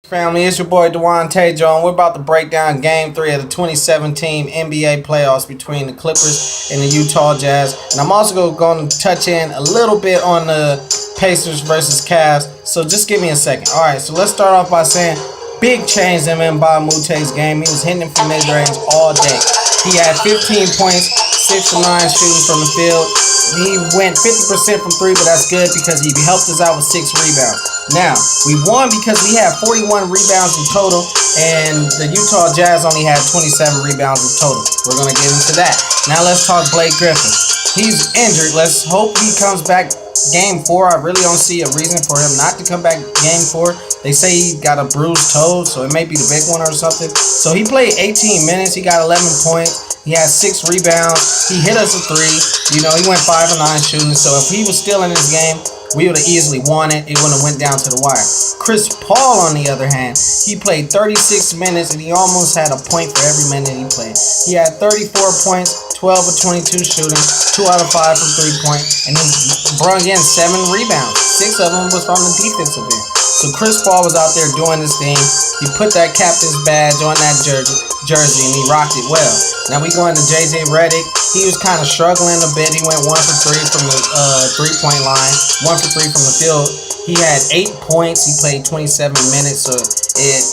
Family, it's your boy Dewan Tajo, and we're about to break down Game 3 of the 2017 NBA playoffs between the Clippers and the Utah Jazz. And I'm also going to touch in a little bit on the Pacers versus Cavs, so just give me a second. Alright, so let's start off by saying big change in Mbah a Moute's game. He was hitting him from mid-range all day. He had 15 points, 6 of 9 shooting from the field. He went 50% from 3, but that's good because he helped us out with 6 rebounds. Now, we won because we had 41 rebounds in total, and the Utah Jazz only had 27 rebounds in total. We're going to get into that. Now, let's talk Blake Griffin. He's injured. Let's hope he comes back Game 4. I really don't see a reason for him not to come back Game 4. They say he got a bruised toe, so it may be the big one or something. So he played 18 minutes. He got 11 points. He had 6 rebounds. He hit us a 3. You know, he went 5 of 9 shooting. So if he was still in this game, we would have easily won it. It would have went down to the wire. Chris Paul, on the other hand, he played 36 minutes, and he almost had a point for every minute he played. He had 34 points, 12 of 22 shooting, 2 out of 5 from three-point, and he brought in 7 rebounds. 6 of them was from the defensive end. So Chris Paul was out there doing his thing. He put that captain's badge on that jersey, and he rocked it well. Now we go into JJ Redick. He was kind of struggling a bit. He went 1 for 3 from the three-point line, 1 for 3 from the field. He had 8 points. He played 27 minutes, so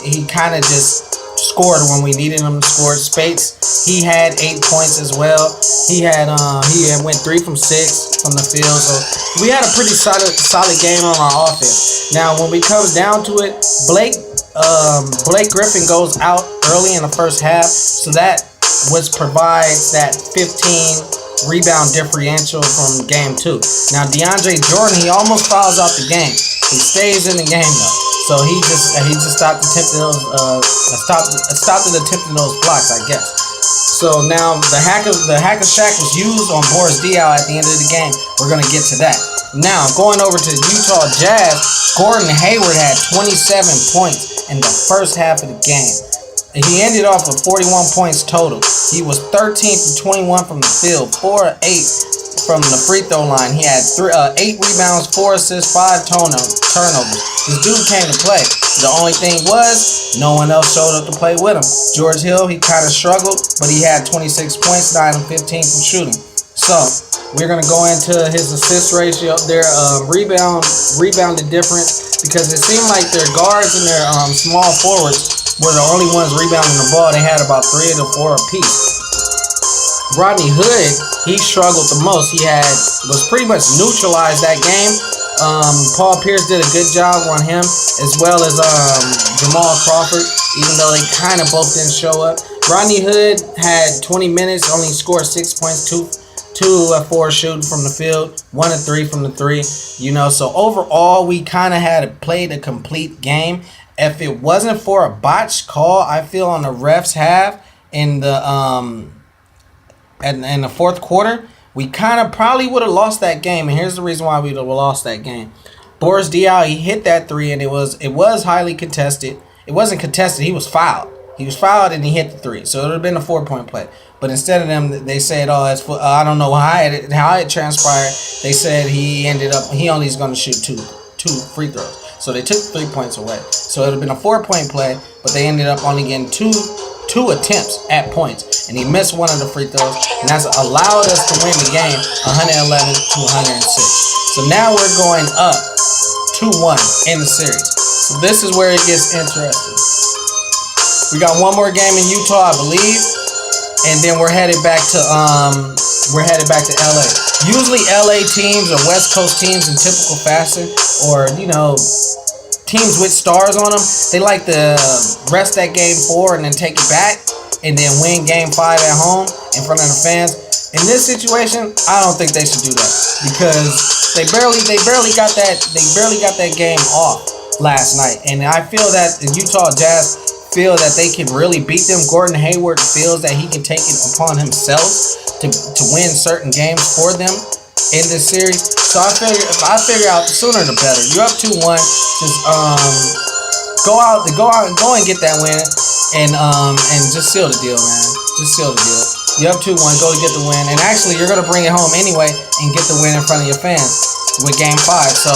he kind of just scored when we needed him to score. Spates, he had 8 points as well. He went 3 from 6 from the field. So we had a pretty solid game on our offense. Now when we comes down to it, Blake Griffin goes out early in the first half, so that provides that 15 rebound differential from Game 2. Now DeAndre Jordan, he almost fouls out the game. He stays in the game though. So he just stopped attempting those blocks, I guess. So now the hack of Shack was used on Boris Diaw at the end of the game. We're gonna get to that. Now going over to the Utah Jazz, Gordon Hayward had 27 points in the first half of the game. He ended off with 41 points total. He was 13 from 21 from the field, 4 of 8 from the free throw line. He had 8 rebounds, 4 assists, 5 turnovers. This dude came to play. The only thing was, no one else showed up to play with him. George Hill, he kind of struggled, but he had 26 points, 9 of 15 from shooting. So we're gonna go into his assist ratio, their rebounded difference, because it seemed like their guards and their small forwards were the only ones rebounding the ball. They had about 3 to 4 apiece. Rodney Hood, he struggled the most. He was pretty much neutralized that game. Paul Pierce did a good job on him, as well as Jamal Crawford, even though they kind of both didn't show up. Rodney Hood had 20 minutes, only scored 6 points, 2 of 4 shooting from the field, 1 of 3 from the 3. You know, so overall, we kind of had played a complete game. If it wasn't for a botched call, I feel on the refs' half in the in the fourth quarter, we kind of probably would have lost that game. And here's the reason why we would have lost that game. Boris Diaw, he hit that 3, and it was highly contested. It wasn't contested. He was fouled. He was fouled, and he hit the 3. So it would have been a 4-point play. But instead of them, they said, I don't know how it transpired. They said he only is going to shoot two free throws. So they took 3 points away. So it would have been a 4-point play, but they ended up only getting two attempts at points, and he missed 1 of the free throws, and that's allowed us to win the game 111 to 106. So now we're going up 2-1 in the series. So this is where it gets interesting. We got one more game in Utah, I believe, and then we're headed back to LA. Usually LA teams or West Coast teams in typical fashion, or teams with stars on them, they like to rest that game 4 and then take it back and then win game 5 at home in front of the fans. In this situation, I don't think they should do that, because they barely got that game off last night. And I feel that the Utah Jazz feel that they can really beat them. Gordon Hayward feels that he can take it upon himself to win certain games for them in this series. So if I figure out, the sooner the better. You're up 2-1, just go out and get that win, and just seal the deal, man. Just seal the deal. You're up 2-1, go to get the win, and actually you're gonna bring it home anyway and get the win in front of your fans with Game 5. So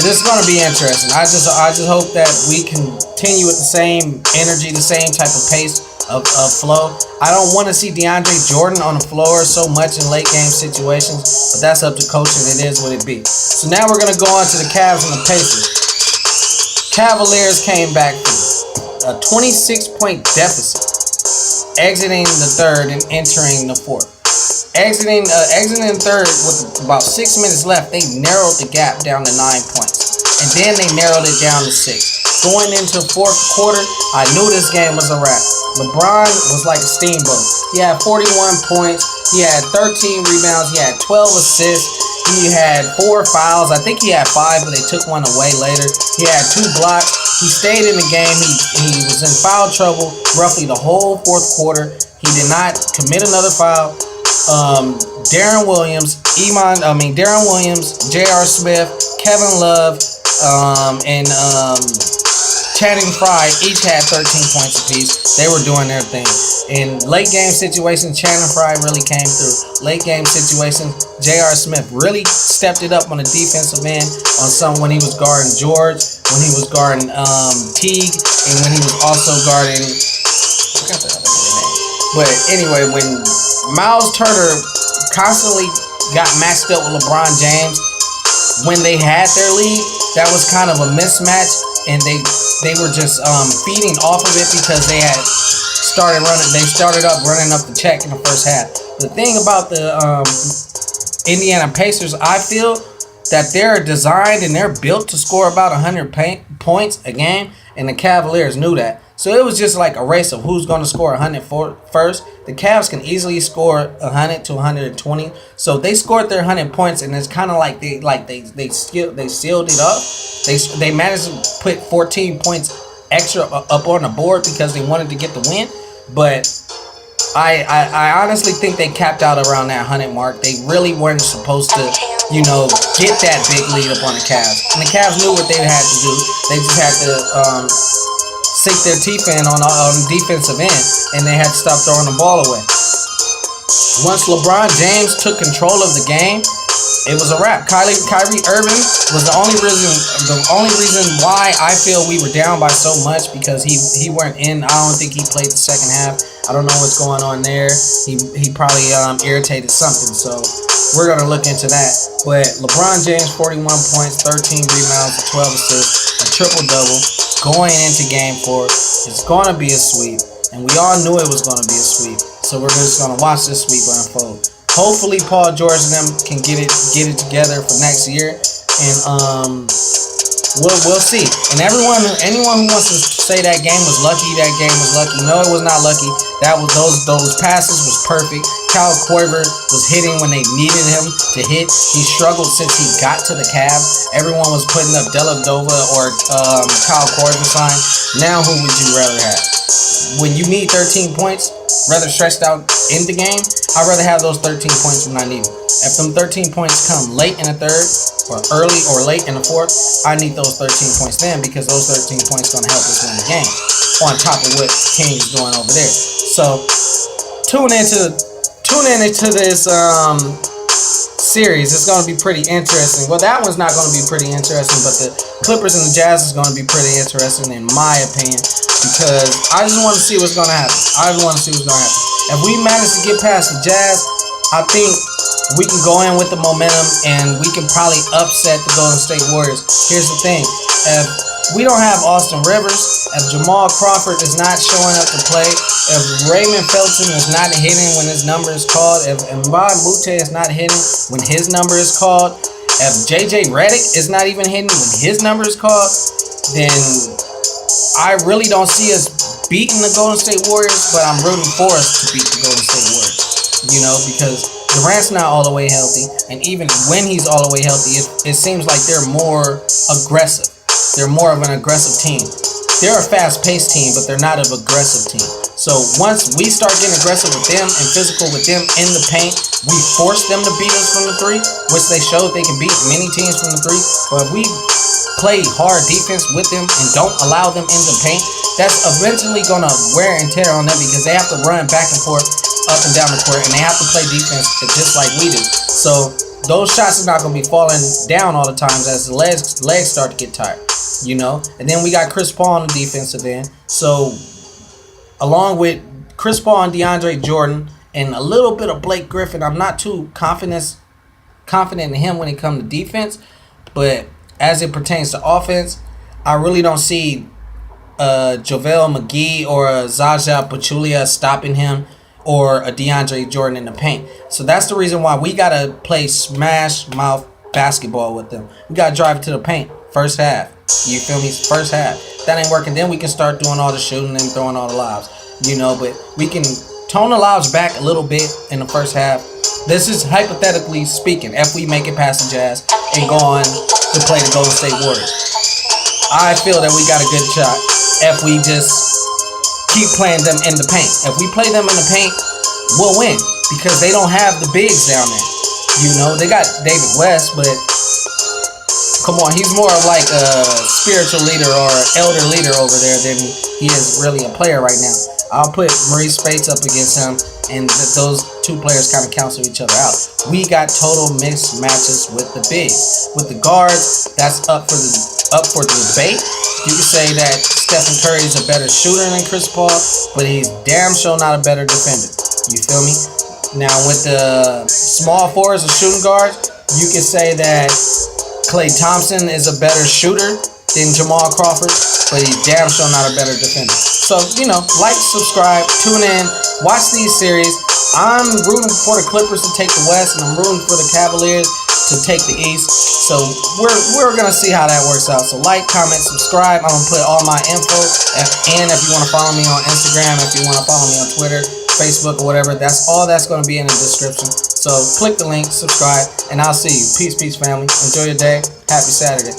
This is gonna be interesting. I just hope that we continue with the same energy, the same type of pace of flow. I don't want to see DeAndre Jordan on the floor so much in late game situations, but that's up to coaching. It is what it be. So now we're gonna go on to the Cavs and the Pacers. Cavaliers came back from a 26-point deficit, exiting the third and entering the fourth. Exiting third with about 6 minutes left, they narrowed the gap down to 9 points. And then they narrowed it down to 6. Going into the fourth quarter, I knew this game was a wrap. LeBron was like a steamboat. He had 41 points. He had 13 rebounds. He had 12 assists. He had 4 fouls. I think he had 5, but they took one away later. He had 2 blocks. He stayed in the game. He was in foul trouble roughly the whole fourth quarter. He did not commit another foul. Darren Williams, J.R. Smith, Kevin Love, and Channing Frye each had 13 points apiece. They were doing their thing. In late game situations, Channing Frye really came through. Late game situations, J.R. Smith really stepped it up on the defensive end when he was guarding George, when he was guarding Teague, and when he was also guarding. I forgot the other name. But anyway, when Miles Turner constantly got matched up with LeBron James when they had their lead, that was kind of a mismatch, and they were just feeding off of it because they started up running up the check in the first half. The thing about the Indiana Pacers, I feel that they're designed and they're built to score about 100 points a game, and the Cavaliers knew that. So it was just like a race of who's going to score 100 first. The Cavs can easily score 100 to 120. So they scored their 100 points, and it's kind of like they sealed it up. They managed to put 14 points extra up on the board because they wanted to get the win. But I honestly think they capped out around that 100 mark. They really weren't supposed to, get that big lead up on the Cavs. And the Cavs knew what they had to do. They just had to sink their teeth in on the defensive end, and they had to stop throwing the ball away. Once LeBron James took control of the game, it was a wrap. Kyrie Irving was the only reason why I feel we were down by so much, because he weren't in. I don't think he played the second half. I don't know what's going on there. He probably irritated something. So we're gonna look into that. But LeBron James, 41 points, 13 rebounds, 12 assists, a triple double going into Game 4. It's gonna be a sweep, and we all knew it was gonna be a sweep. So we're just gonna watch this sweep unfold. Hopefully Paul George and them can get it together for next year, and we'll see. And anyone who wants to say that game was lucky, no, it was not lucky. That was those passes was perfect. Kyle Korver was hitting when they needed him to hit. He struggled since he got to the Cavs. Everyone was putting up Dellavedova or Kyle Korver sign. Now who would you rather have? When you need 13 points, rather stretched out in the game, I'd rather have those 13 points when I need them. If them 13 points come late in the third, or early or late in the fourth, I need those 13 points then, because those 13 points going to help us win the game, on top of what King is doing over there. So tune into this series. It's going to be pretty interesting. Well, that one's not going to be pretty interesting, but the Clippers and the Jazz is going to be pretty interesting in my opinion, because I just want to see what's going to happen. If we manage to get past the Jazz, I think we can go in with the momentum and we can probably upset the Golden State Warriors. Here's the thing. If we don't have Austin Rivers, if Jamal Crawford is not showing up to play, if Raymond Felton is not hitting when his number is called, if Mbah Moute is not hitting when his number is called, if JJ Redick is not even hitting when his number is called, then I really don't see us beating the Golden State Warriors, but I'm rooting for us to beat the Golden State Warriors. Because Durant's not all the way healthy, and even when he's all the way healthy, it seems like they're more aggressive. They're more of an aggressive team. They're a fast-paced team, but they're not an aggressive team. So once we start getting aggressive with them and physical with them in the paint, we force them to beat us from the three, which they showed they can beat many teams from the three. But if we play hard defense with them and don't allow them in the paint, that's eventually going to wear and tear on them, because they have to run back and forth up and down the court, and they have to play defense just like we do. So those shots are not going to be falling down all the times as the legs start to get tired, you know. And then we got Chris Paul on the defensive end. So along with Chris Paul and DeAndre Jordan and a little bit of Blake Griffin, I'm not too confident in him when it comes to defense. But as it pertains to offense, I really don't see JaVale McGee or a Zaza Pachulia stopping him, or a DeAndre Jordan in the paint. So that's the reason why we got to play smash mouth basketball with them. We got to drive it to the paint first half. You feel me? First half. If that ain't working, then we can start doing all the shooting and throwing all the lobs. You know, but we can tone the lobs back a little bit in the first half. This is hypothetically speaking, if we make it past the Jazz and go on to play the Golden State Warriors. I feel that we got a good shot if we just keep playing them in the paint. If we play them in the paint, we'll win because they don't have the bigs down there. You know, they got David West, but come on, he's more of like a spiritual leader or an elder leader over there than he is really a player right now. I'll put Maurice Spates up against him, and those two players kind of cancel each other out. We got total mismatches with the bigs. With the guards, that's up for the debate. You can say that Stephen Curry is a better shooter than Chris Paul, but he's damn sure not a better defender. You feel me? Now with the small forwards or shooting guards, you can say that Klay Thompson is a better shooter than Jamal Crawford, but he's damn sure not a better defender. So, you know, like, subscribe, tune in, watch these series. I'm rooting for the Clippers to take the West, and I'm rooting for the Cavaliers to take the East. So we're gonna see how that works out. So like, comment, subscribe. I'm gonna put all my info, and if you want to follow me on Instagram, if you want to follow me on Twitter, Facebook, or whatever, that's gonna be in the description. So click the link, subscribe, and I'll see you. Peace, family. Enjoy your day. Happy Saturday.